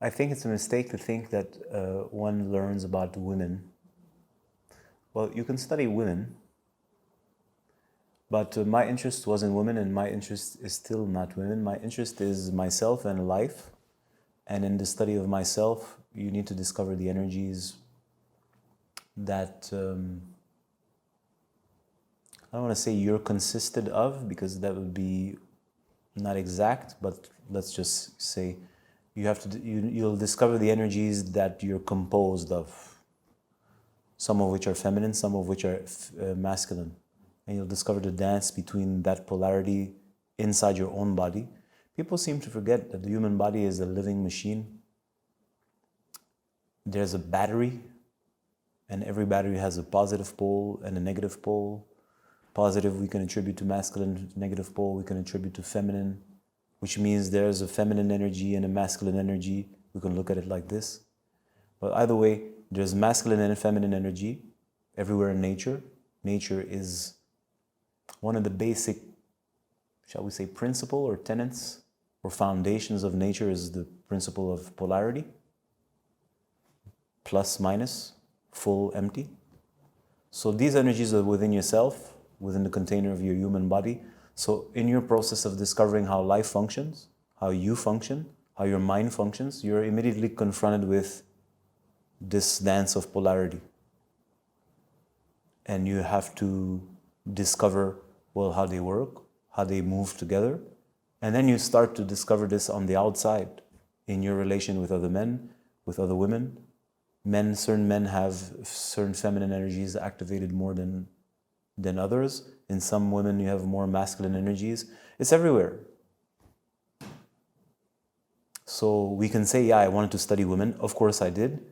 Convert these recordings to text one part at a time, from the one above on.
I think it's a mistake to think that one learns about women. Well, you can study women, but my interest was in women, and my interest is still not women. My interest is myself and life. And in the study of myself, you need to discover the energies that I don't want to say you're consisted of, because that would be not exact, but let's just say you'll discover the energies that you're composed of, some of which are feminine, some of which are masculine. And you'll discover the dance between that polarity inside your own body. People seem to forget that the human body is a living machine. There's a battery, and every battery has a positive pole and a negative pole. Positive we can attribute to masculine, negative pole we can attribute to feminine, which means there's a feminine energy and a masculine energy. We can look at it like this. But either way, there's masculine and feminine energy everywhere in nature. Nature is one of the basic, shall we say, principle or tenets or foundations of nature is the principle of polarity. Plus, minus, full, empty. So these energies are within yourself, within the container of your human body. So in your process of discovering how life functions, how you function, how your mind functions, you're immediately confronted with this dance of polarity. And you have to discover, well, how they work, how they move together. And then you start to discover this on the outside, in your relation with other men, with other women. Certain men have certain feminine energies activated more than others. In some women, you have more masculine energies. It's everywhere. So we can say, yeah, I wanted to study women. Of course I did.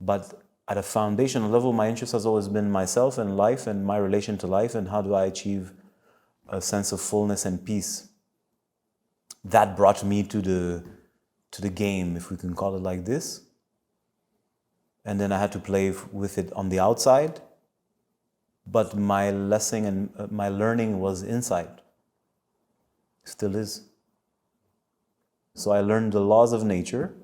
But at a foundational level, my interest has always been myself and life and my relation to life, and how do I achieve a sense of fullness and peace. That brought me to the game, if we can call it like this. And then I had to play with it on the outside. But my lesson and my learning was inside. Still is. So I learned the laws of nature.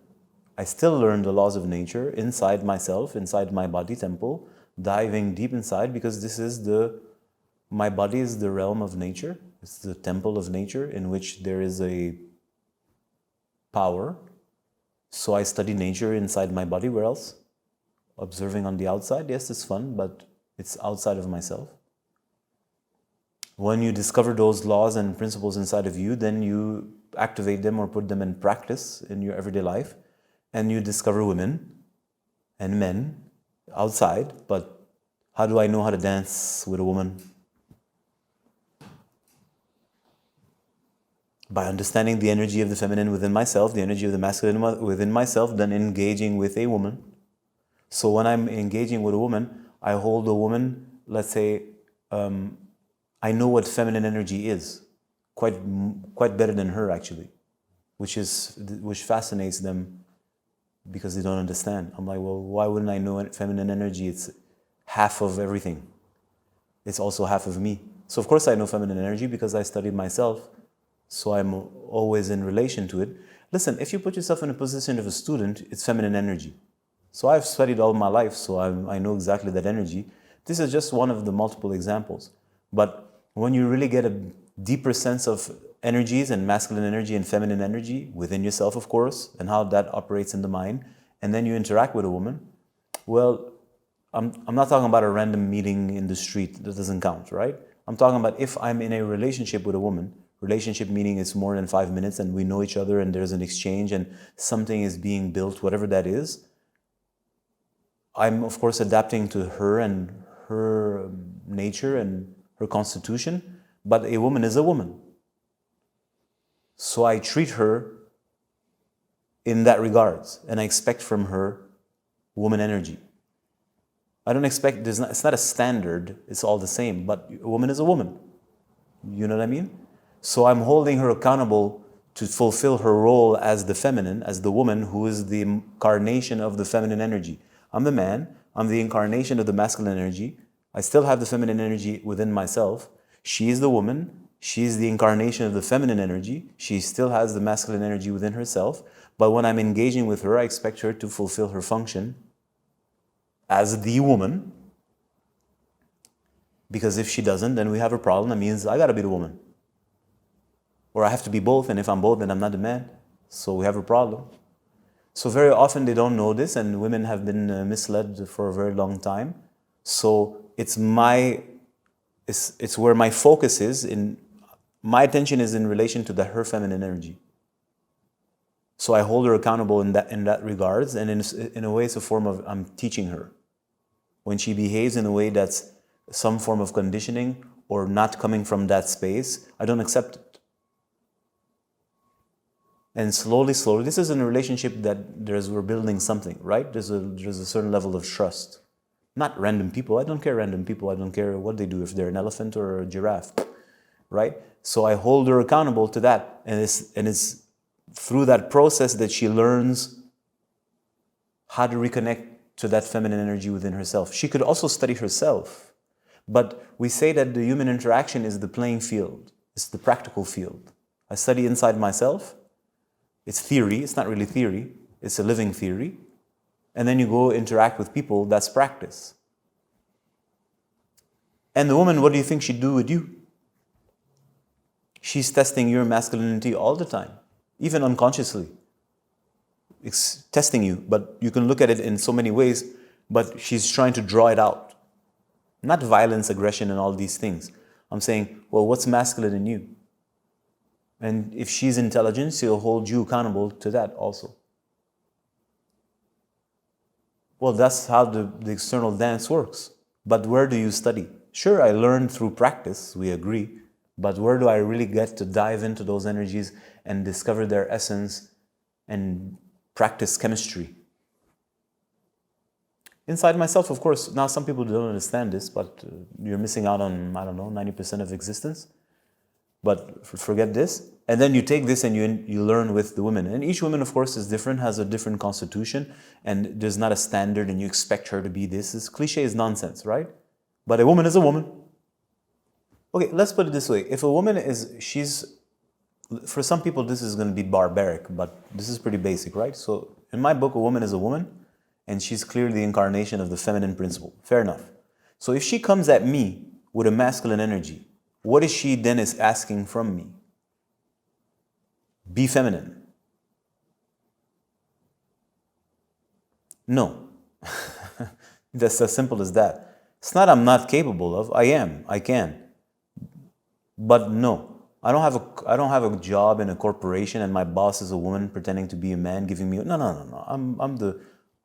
I still learn the laws of nature inside myself, inside my body temple, diving deep inside, because my body is the realm of nature. It's the temple of nature in which there is a power. So I study nature inside my body. Where else? Observing on the outside. Yes, it's fun, but it's outside of myself. When you discover those laws and principles inside of you, then you activate them or put them in practice in your everyday life, and you discover women and men outside. But how do I know how to dance with a woman? By understanding the energy of the feminine within myself, the energy of the masculine within myself, then engaging with a woman. So when I'm engaging with a woman, I hold a woman, let's say, I know what feminine energy is, quite better than her actually, which fascinates them because they don't understand. I'm like, well, why wouldn't I know feminine energy? It's half of everything. It's also half of me. So of course I know feminine energy because I studied myself, so I'm always in relation to it. Listen, if you put yourself in a position of a student, it's feminine energy. So I've studied all my life, so I know exactly that energy. This is just one of the multiple examples. But when you really get a deeper sense of energies and masculine energy and feminine energy within yourself, of course, and how that operates in the mind, and then you interact with a woman, well, I'm not talking about a random meeting in the street. That doesn't count, right? I'm talking about if I'm in a relationship with a woman, relationship meaning it's more than 5 minutes and we know each other and there's an exchange and something is being built, whatever that is, I'm, of course, adapting to her and her nature and her constitution, but a woman is a woman. So I treat her in that regards, and I expect from her woman energy. I don't expect, it's not a standard, it's all the same, but a woman is a woman. You know what I mean? So I'm holding her accountable to fulfill her role as the feminine, as the woman who is the incarnation of the feminine energy. I'm the man, I'm the incarnation of the masculine energy. I still have the feminine energy within myself. She is the woman, she is the incarnation of the feminine energy. She still has the masculine energy within herself, But when I'm engaging with her, I expect her to fulfill her function as the woman. Because if she doesn't, then we have a problem. That means I got to be the woman. Or I have to be both, and if I'm both, then I'm not the man. So we have a problem. So very often they don't know this, and women have been misled for a very long time. So it's where my focus is, my attention is in relation to her feminine energy. So I hold her accountable in that regards, and in a way it's a form of, I'm teaching her. When she behaves in a way that's some form of conditioning or not coming from that space, I don't accept it. And slowly, this is in a relationship that we're building something, right? There's a certain level of trust. Not random people. I don't care random people. I don't care what they do, if they're an elephant or a giraffe, right? So I hold her accountable to that, and it's through that process that she learns how to reconnect to that feminine energy within herself. She could also study herself, but we say that the human interaction is the playing field. It's the practical field. I study inside myself. It's theory. It's not really theory. It's a living theory. And then you go interact with people. That's practice. And the woman, what do you think she'd do with you? She's testing your masculinity all the time, even unconsciously. It's testing you, but you can look at it in so many ways, but she's trying to draw it out. Not violence, aggression, and all these things. I'm saying, well, what's masculine in you? And if she's intelligent, she'll hold you accountable to that also. Well, that's how the external dance works. But where do you study? Sure, I learned through practice, we agree. But where do I really get to dive into those energies and discover their essence and practice chemistry? Inside myself, of course. Now, some people don't understand this, but you're missing out on, 90% of existence. But forget this. And then you take this and you learn with the women. And each woman, of course, is different, has a different constitution, and there's not a standard and you expect her to be this. This cliche is nonsense, right? But a woman is a woman. Okay, let's put it this way. If a woman for some people this is going to be barbaric, but this is pretty basic, right? So in my book, a woman is a woman, and she's clearly the incarnation of the feminine principle. Fair enough. So if she comes at me with a masculine energy, what is she then is asking from me? Be feminine. No. That's as simple as that. It's not I'm not capable of. I am. I can. But no. I don't have a job in a corporation and my boss is a woman pretending to be a man giving me no.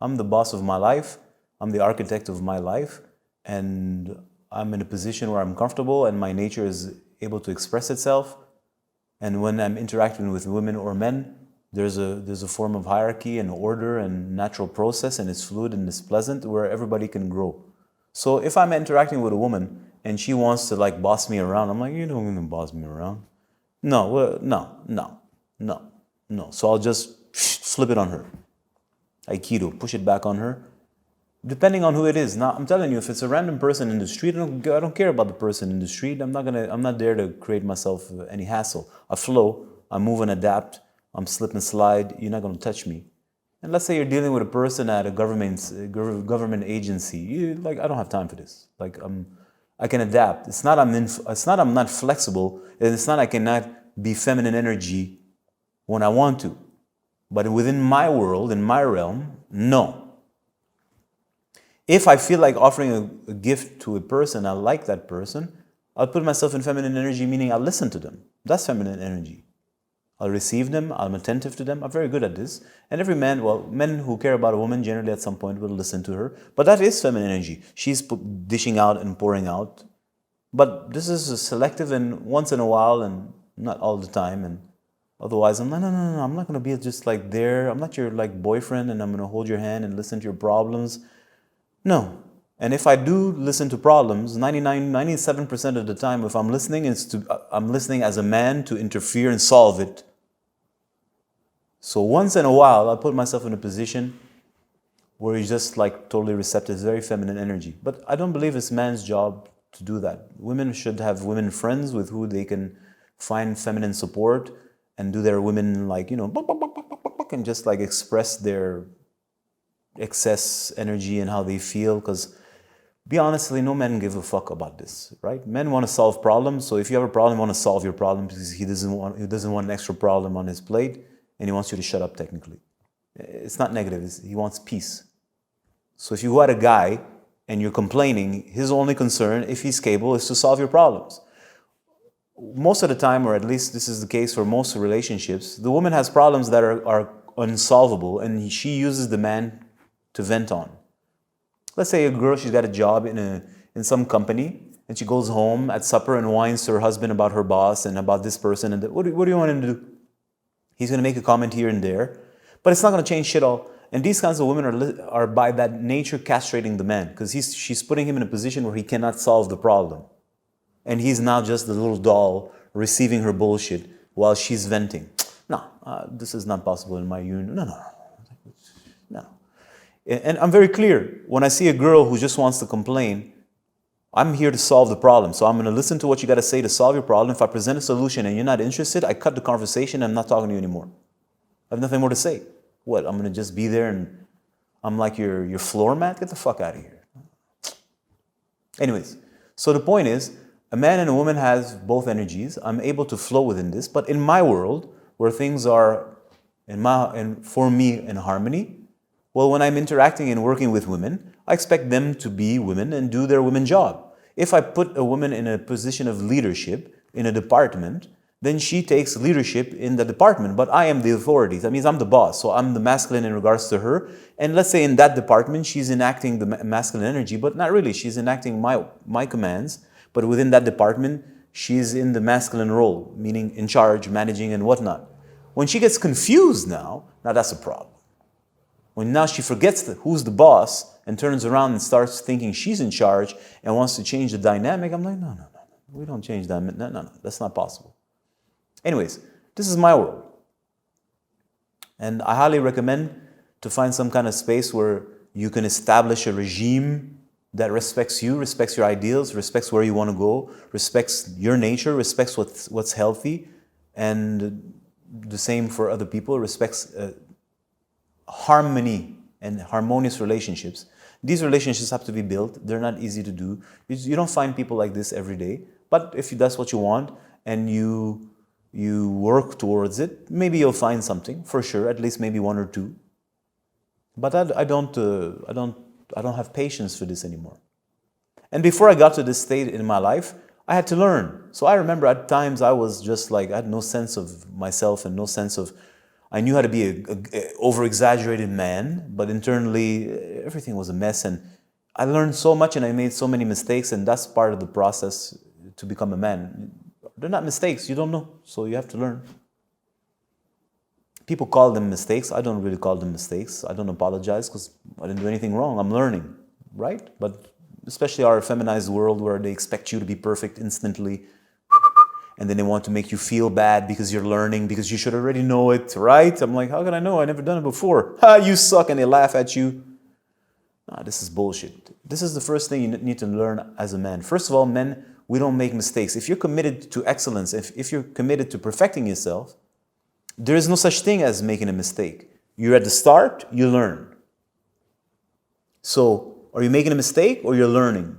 I'm the boss of my life. I'm the architect of my life, and I'm in a position where I'm comfortable and my nature is able to express itself. And when I'm interacting with women or men, there's a form of hierarchy and order and natural process, and it's fluid and it's pleasant where everybody can grow. So if I'm interacting with a woman and she wants to like boss me around, I'm like, you don't even boss me around. No. So I'll just flip it on her. Aikido, push it back on her. Depending on who it is. Now, I'm telling you, if it's a random person in the street, I don't care about the person in the street. I'm not there to create myself any hassle. I flow, I move and adapt, I'm slip and slide, you're not going to touch me. And let's say you're dealing with a person at a government agency. I don't have time for this. I can adapt. It's not I'm not flexible, and it's not I cannot be feminine energy when I want to. But within my world, in my realm, no. If I feel like offering a gift to a person, I like that person, I'll put myself in feminine energy, meaning I'll listen to them. That's feminine energy. I'll receive them, I'm attentive to them, I'm very good at this. And every man, men who care about a woman generally at some point will listen to her. But that is feminine energy. She's dishing out and pouring out. But this is selective and once in a while and not all the time. And otherwise, I'm like, no, I'm not going to be just like there. I'm not your boyfriend and I'm going to hold your hand and listen to your problems. No. And if I do listen to problems, 97% of the time, if I'm listening, I'm listening as a man to interfere and solve it. So once in a while, I put myself in a position where he's just totally receptive. It's very feminine energy. But I don't believe it's man's job to do that. Women should have women friends with who they can find feminine support and do their women fucking just like express their excess energy and how they feel, because be honestly, no men give a fuck about this, right? Men want to solve problems, so if you have a problem, you want to solve your problem because he doesn't want an extra problem on his plate, and he wants you to shut up technically. It's not negative, he wants peace. So if you got a guy and you're complaining, his only concern, if he's capable, is to solve your problems. Most of the time, or at least this is the case for most relationships, the woman has problems that are unsolvable, and she uses the man to vent on. Let's say a girl, she's got a job in some company, and she goes home at supper and whines to her husband about her boss and about this person. And what do you want him to do? He's going to make a comment here and there, but it's not going to change shit all. And these kinds of women are by that nature castrating the man, because she's putting him in a position where he cannot solve the problem. And he's now just the little doll receiving her bullshit while she's venting. No, this is not possible in my union. No. And I'm very clear. When I see a girl who just wants to complain, I'm here to solve the problem. So I'm going to listen to what you got to say to solve your problem. If I present a solution and you're not interested, I cut the conversation and I'm not talking to you anymore. I have nothing more to say. What, I'm going to just be there and I'm like your floor mat? Get the fuck out of here. Anyways, so the point is, a man and a woman has both energies. I'm able to flow within this. But in my world, where things are, for me, in harmony, well, when I'm interacting and working with women, I expect them to be women and do their women job. If I put a woman in a position of leadership in a department, then she takes leadership in the department, but I am the authority. That means I'm the boss, so I'm the masculine in regards to her. And let's say in that department, she's enacting the masculine energy, but not really. She's enacting my commands, but within that department, she's in the masculine role, meaning in charge, managing, and whatnot. When she gets confused now that's a problem. When now she forgets who's the boss and turns around and starts thinking she's in charge and wants to change the dynamic, I'm like, no. We don't change that. No. That's not possible. Anyways, this is my world. And I highly recommend to find some kind of space where you can establish a regime that respects you, respects your ideals, respects where you want to go, respects your nature, respects what's healthy, and the same for other people, respects harmony and harmonious relationships. These relationships have to be built. They're not easy to do. You don't find people like this every day. But if that's what you want and you work towards it, maybe you'll find something for sure. At least maybe one or two. But I don't have patience for this anymore. And before I got to this state in my life, I had to learn. So I remember at times I was just like, I had no sense of myself and no sense of, I knew how to be an over-exaggerated man, but internally everything was a mess. And I learned so much and I made so many mistakes, and that's part of the process to become a man. They're not mistakes, you don't know, so you have to learn. People call them mistakes. I don't really call them mistakes. I don't apologize because I didn't do anything wrong. I'm learning, right? But especially our feminized world where they expect you to be perfect instantly, and then they want to make you feel bad because you're learning, because you should already know it, right? I'm like, how can I know? I never done it before. You suck, and they laugh at you. Nah, this is bullshit. This is the first thing you need to learn as a man. First of all, men, we don't make mistakes. If you're committed to excellence, if you're committed to perfecting yourself, there is no such thing as making a mistake. You're at the start, you learn. So, are you making a mistake or you're learning?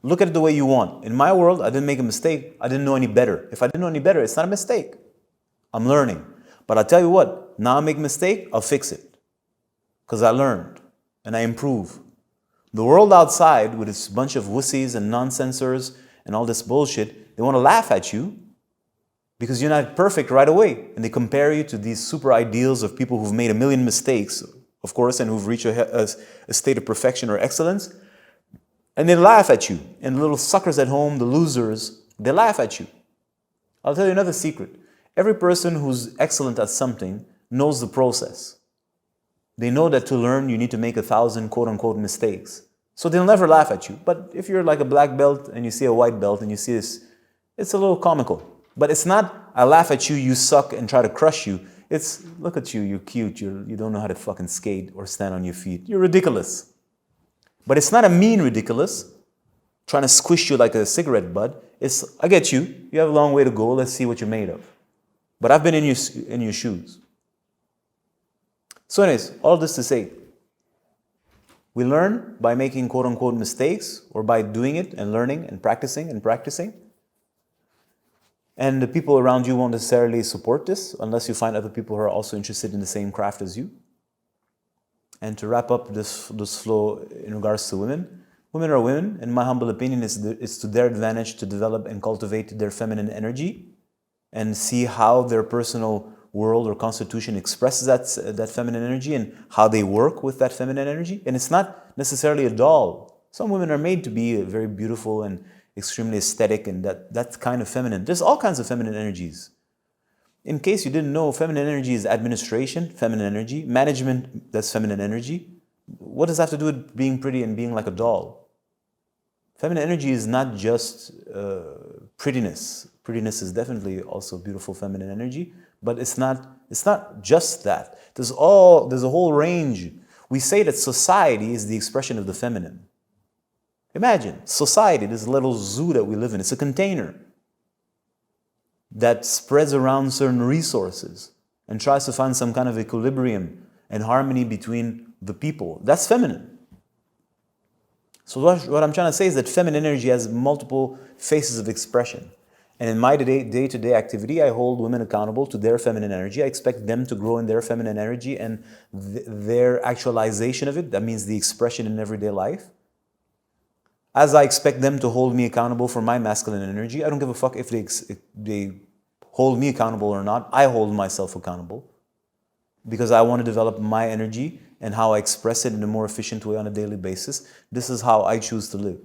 Look at it the way you want. In my world, I didn't make a mistake. I didn't know any better. If I didn't know any better, it's not a mistake. I'm learning. But I'll tell you what, now I make a mistake, I'll fix it. Because I learned and I improve. The world outside with its bunch of wussies and nonsensers and all this bullshit, they want to laugh at you because you're not perfect right away. And they compare you to these super ideals of people who've made a million mistakes, of course, and who've reached a state of perfection or excellence. And they laugh at you. And the little suckers at home, the losers, they laugh at you. I'll tell you another secret. Every person who's excellent at something knows the process. They know that to learn, you need to make 1,000 quote-unquote mistakes. So they'll never laugh at you. But if you're like a black belt and you see a white belt and you see this, it's a little comical. But it's not, I laugh at you, you suck, and try to crush you. It's, look at you, you're cute, you don't know how to fucking skate or stand on your feet. You're ridiculous. But it's not a mean ridiculous, trying to squish you like a cigarette butt. It's, I get you, you have a long way to go, let's see what you're made of. But I've been in your shoes. So anyways, all this to say, we learn by making quote-unquote mistakes or by doing it and learning and practicing and practicing. And the people around you won't necessarily support this unless you find other people who are also interested in the same craft as you. And to wrap up this flow in regards to women, women are women. In my humble opinion, it's to their advantage to develop and cultivate their feminine energy and see how their personal world or constitution expresses that feminine energy and how they work with that feminine energy. And it's not necessarily a doll. Some women are made to be very beautiful and extremely aesthetic and that kind of feminine. There's all kinds of feminine energies. In case you didn't know, feminine energy is administration, feminine energy. Management, that's feminine energy. What does that have to do with being pretty and being like a doll? Feminine energy is not just prettiness. Prettiness is definitely also beautiful feminine energy, but it's not just that. There's a whole range. We say that society is the expression of the feminine. Imagine, society, this little zoo that we live in, it's a container that spreads around certain resources and tries to find some kind of equilibrium and harmony between the people. That's feminine. So what I'm trying to say is that feminine energy has multiple faces of expression. And in my day-to-day activity, I hold women accountable to their feminine energy. I expect them to grow in their feminine energy and their actualization of it. That means the expression in everyday life. As I expect them to hold me accountable for my masculine energy, I don't give a fuck if they hold me accountable or not. I hold myself accountable because I want to develop my energy and how I express it in a more efficient way on a daily basis. This is how I choose to live.